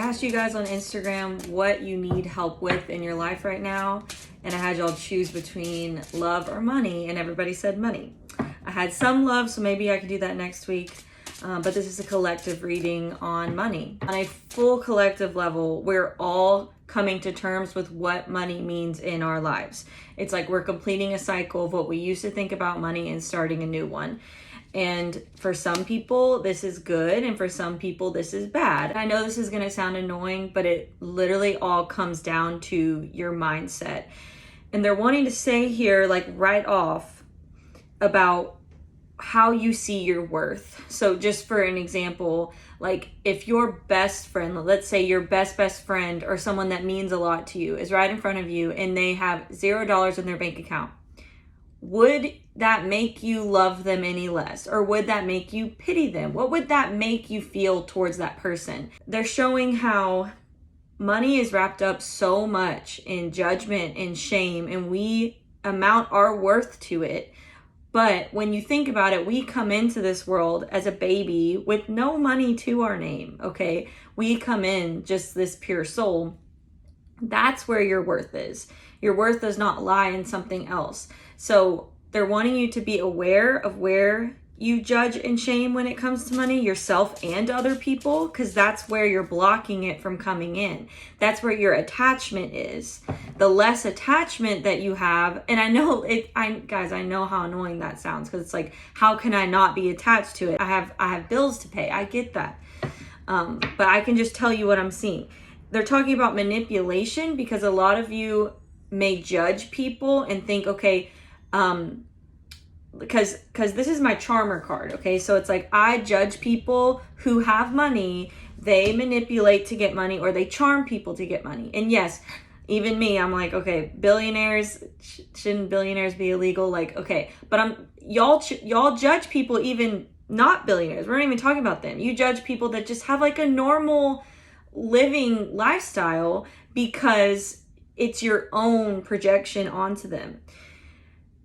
asked you guys on Instagram what you need help with in your life right now, and I had y'all choose between love or money, and everybody said money. I had some love, so maybe I could do that next week, but this is a collective reading on money. On a full collective level, we're all coming to terms with what money means in our lives. It's like we're completing a cycle of what we used to think about money and starting a new one. And for some people, this is good, and for some people, this is bad. I know this is going to sound annoying, but it literally all comes down to your mindset. And they're wanting to say here, like right off, about how you see your worth. So just for an example, like if your best friend, let's say your best friend or someone that means a lot to you is right in front of you and they have $0 in their bank account, would that make you love them any less? Or would that make you pity them? What would that make you feel towards that person? They're showing how money is wrapped up so much in judgment and shame, and we amount our worth to it. But when you think about it, we come into this world as a baby with no money to our name, okay? We come in just this pure soul. That's where your worth is. Your worth does not lie in something else. So they're wanting you to be aware of where you judge and shame when it comes to money, yourself and other people, because that's where you're blocking it from coming in. That's where your attachment is. The less attachment that you have, and I know guys, I know how annoying that sounds, because it's like, how can I not be attached to it? I have bills to pay. I get that. But I can just tell you what I'm seeing. They're talking about manipulation, because a lot of you may judge people and think, okay, because this is my charmer card, okay? So it's like, I judge people who have money, they manipulate to get money, or they charm people to get money. And yes, even me, I'm like, okay, billionaires, shouldn't billionaires be illegal? Like, okay, but y'all judge people, even not billionaires. We're not even talking about them. You judge people that just have like a normal living lifestyle because it's your own projection onto them.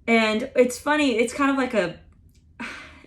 And it's funny, it's kind of like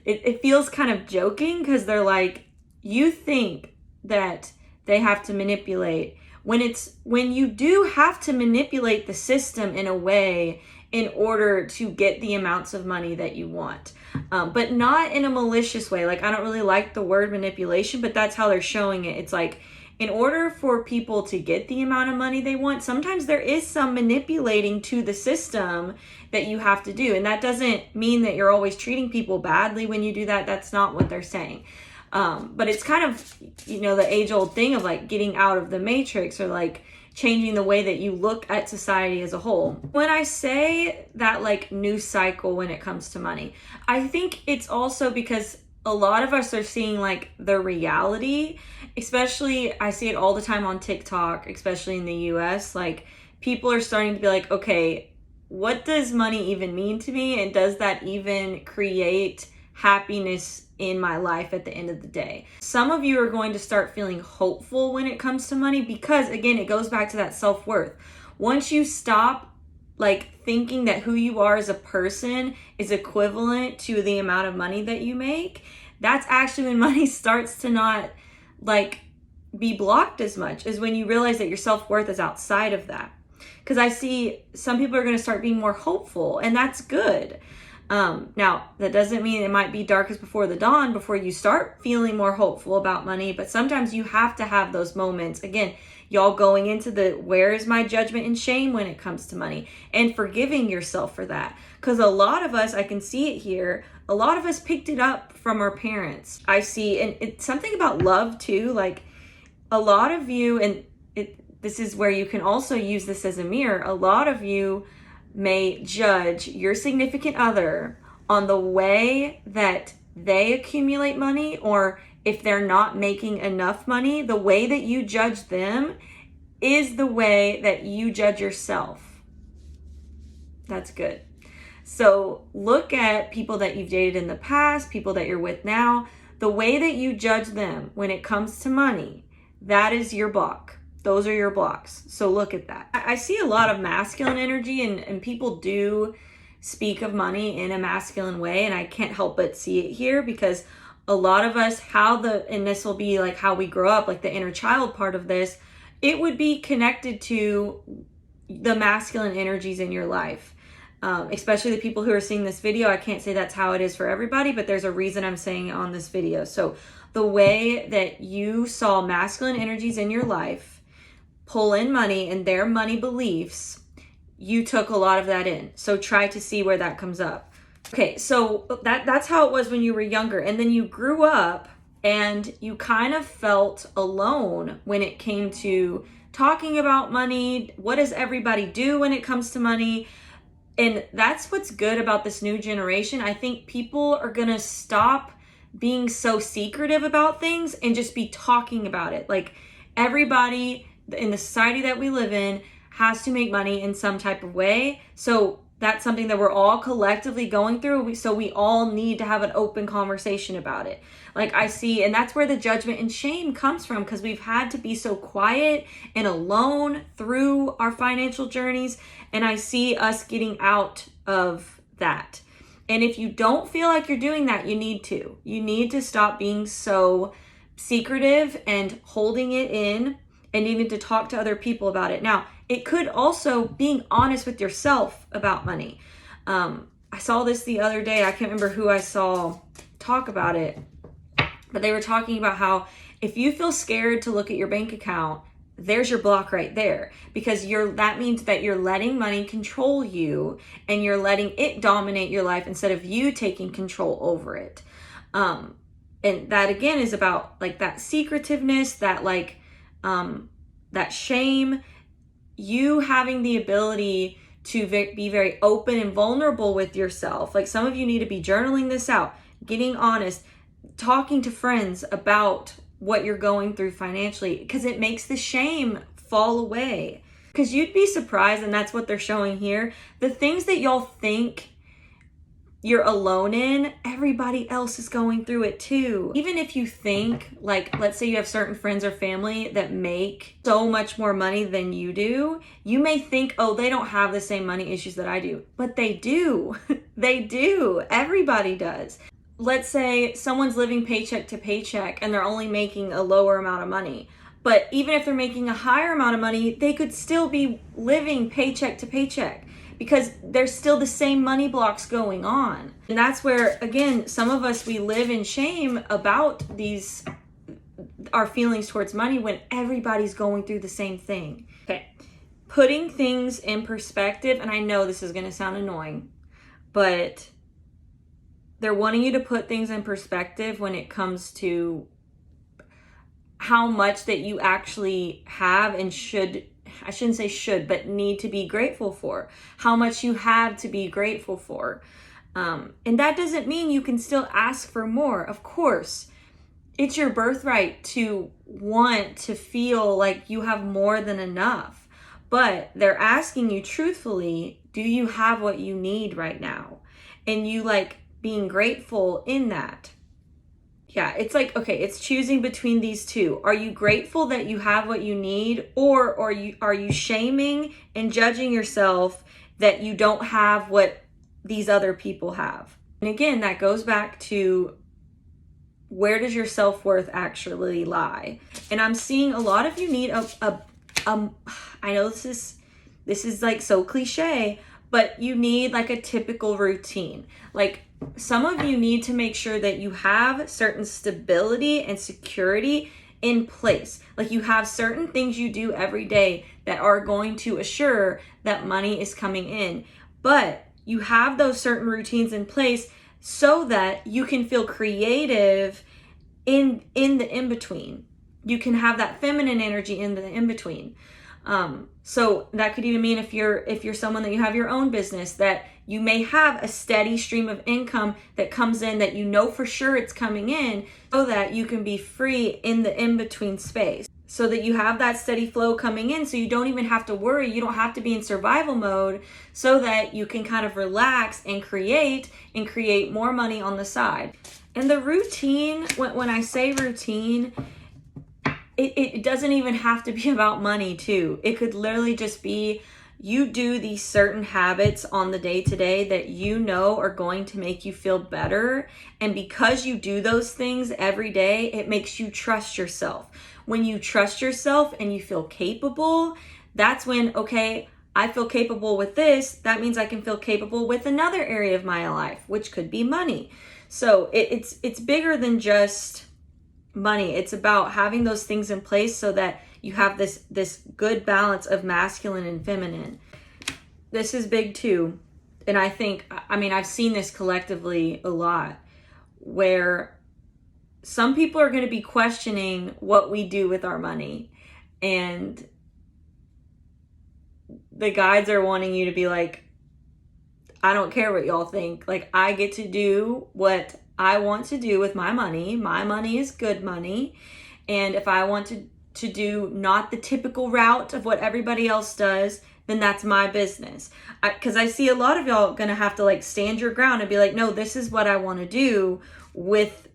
it feels kind of joking, because they're like, you think that they have to manipulate when you do have to manipulate the system in a way in order to get the amounts of money that you want, but not in a malicious way. Like, I don't really like the word manipulation, but that's how they're showing it. It's like, in order for people to get the amount of money they want, sometimes there is some manipulating to the system that you have to do. And that doesn't mean that you're always treating people badly when you do that. That's not what they're saying. But it's kind of, the age-old thing of like getting out of the matrix, or like changing the way that you look at society as a whole. When I say that like new cycle when it comes to money, I think it's also because a lot of us are seeing like the reality, especially I see it all the time on TikTok, especially in the US. Like, people are starting to be like, okay, what does money even mean to me? And does that even create happiness in my life at the end of the day? Some of you are going to start feeling hopeful when it comes to money, because again, it goes back to that self-worth. Once you stop like thinking that who you are as a person is equivalent to the amount of money that you make, that's actually when money starts to not like be blocked as much, as when you realize that your self-worth is outside of that. Because I see some people are going to start being more hopeful, and that's good. Now, that doesn't mean it might be darkest before the dawn before you start feeling more hopeful about money, but sometimes you have to have those moments. Again, y'all going into where is my judgment and shame when it comes to money, and forgiving yourself for that. Because a lot of us, I can see it here, a lot of us picked it up from our parents. I see, and it's something about love too, like a lot of you, and this is where you can also use this as a mirror, a lot of you may judge your significant other on the way that they accumulate money, or if they're not making enough money, the way that you judge them is the way that you judge yourself. That's good. So look at people that you've dated in the past, people that you're with now, the way that you judge them when it comes to money, that is your block. Those are your blocks. So look at that. I see a lot of masculine energy, and people do speak of money in a masculine way, and I can't help but see it here, because a lot of us, and this will be like how we grow up, like the inner child part of this, it would be connected to the masculine energies in your life. Especially the people who are seeing this video. I can't say that's how it is for everybody, but there's a reason I'm saying it on this video. So the way that you saw masculine energies in your life pull in money and their money beliefs, you took a lot of that in. So try to see where that comes up. Okay, so that's how it was when you were younger. And then you grew up and you kind of felt alone when it came to talking about money. What does everybody do when it comes to money? And that's what's good about this new generation. I think people are going to stop being so secretive about things and just be talking about it. Like, everybody in the society that we live in has to make money in some type of way. So that's something that we're all collectively going through. So we all need to have an open conversation about it. Like, I see, and that's where the judgment and shame comes from, because we've had to be so quiet and alone through our financial journeys. And I see us getting out of that. And if you don't feel like you're doing that, you need to. You need to stop being so secretive and holding it in and needing to talk to other people about it. Now, it could also being honest with yourself about money. I saw this the other day. I can't remember who I saw talk about it, but they were talking about how if you feel scared to look at your bank account, there's your block right there, because that means that you're letting money control you and you're letting it dominate your life instead of you taking control over it. And that again is about like that secretiveness, that like that shame, you having the ability to be very open and vulnerable with yourself. Like, some of you need to be journaling this out, getting honest, talking to friends about what you're going through financially, because it makes the shame fall away. Because you'd be surprised, and that's what they're showing here, the things that y'all think you're alone in, everybody else is going through it too. Even if you think, like, let's say you have certain friends or family that make so much more money than you do, you may think, oh, they don't have the same money issues that I do. But they do. They do. Everybody does. Let's say someone's living paycheck to paycheck and they're only making a lower amount of money. But even if they're making a higher amount of money, they could still be living paycheck to paycheck, because there's still the same money blocks going on. And that's where, again, some of us, we live in shame about our feelings towards money when everybody's going through the same thing. Okay, putting things in perspective, and I know this is going to sound annoying, but they're wanting you to put things in perspective when it comes to how much that you actually have and I shouldn't say should, but need to be grateful for. How much you have to be grateful for. And that doesn't mean you can still ask for more. Of course, it's your birthright to want to feel like you have more than enough. But they're asking you truthfully, do you have what you need right now? And you like being grateful in that. Yeah, it's like, okay, it's choosing between these two. Are you grateful that you have what you need, or are you shaming and judging yourself that you don't have what these other people have? And again, that goes back to, where does your self-worth actually lie? And I'm seeing a lot of you need I know this is like so cliche, but you need like a typical routine. Like, some of you need to make sure that you have certain stability and security in place. Like, you have certain things you do every day that are going to assure that money is coming in. But you have those certain routines in place so that you can feel creative in the in-between. You can have that feminine energy in the in-between. So that could even mean if you're someone that you have your own business, that you may have a steady stream of income that comes in, that you know for sure it's coming in, so that you can be free in the in-between space, so that you have that steady flow coming in, so you don't even have to worry. You don't have to be in survival mode, so that you can kind of relax and create more money on the side. And the routine, when I say routine, it doesn't even have to be about money too. It could literally just be you do these certain habits on the day-to-day that you know are going to make you feel better. And because you do those things every day, it makes you trust yourself. When you trust yourself and you feel capable, that's when, okay, I feel capable with this. That means I can feel capable with another area of my life, which could be money. So it's bigger than just money. It's about having those things in place so that you have this good balance of masculine and feminine. This is big too. And I think, I've seen this collectively a lot, where some people are going to be questioning what we do with our money. And the guides are wanting you to be like, I don't care what y'all think. Like, I get to do what I want to do with my money. My money is good money. And if I want to do not the typical route of what everybody else does, then that's my business. Because I see a lot of y'all gonna have to like stand your ground and be like, no, this is what I want to do with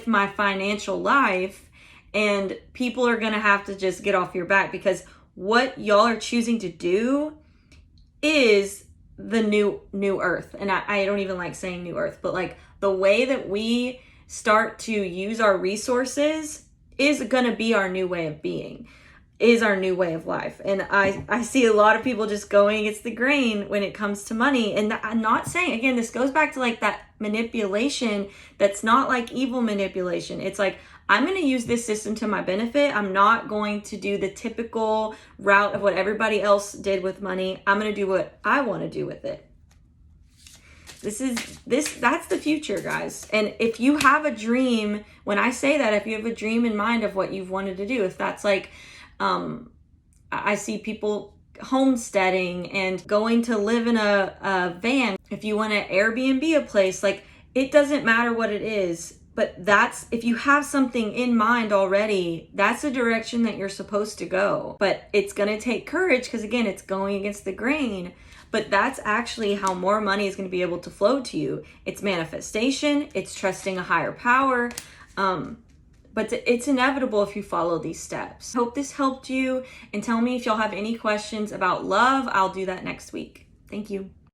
my financial life. And people are gonna have to just get off your back, because what y'all are choosing to do is the new earth. And I don't even like saying new earth, but like the way that we start to use our resources is going to be our new way of being, is our new way of life. And I see a lot of people just going against the grain when it comes to money. And I'm not saying, again, this goes back to like that manipulation that's not like evil manipulation. It's like, I'm going to use this system to my benefit. I'm not going to do the typical route of what everybody else did with money. I'm going to do what I want to do with it. That's the future, guys. And if you have a dream, when I say that, if you have a dream in mind of what you've wanted to do, if that's like, I see people homesteading and going to live in a van. If you want to Airbnb a place, like, it doesn't matter what it is. But if you have something in mind already, that's the direction that you're supposed to go. But it's going to take courage, because again, it's going against the grain. But that's actually how more money is going to be able to flow to you. It's manifestation. It's trusting a higher power. But it's inevitable if you follow these steps. Hope this helped you. And tell me if y'all have any questions about love. I'll do that next week. Thank you.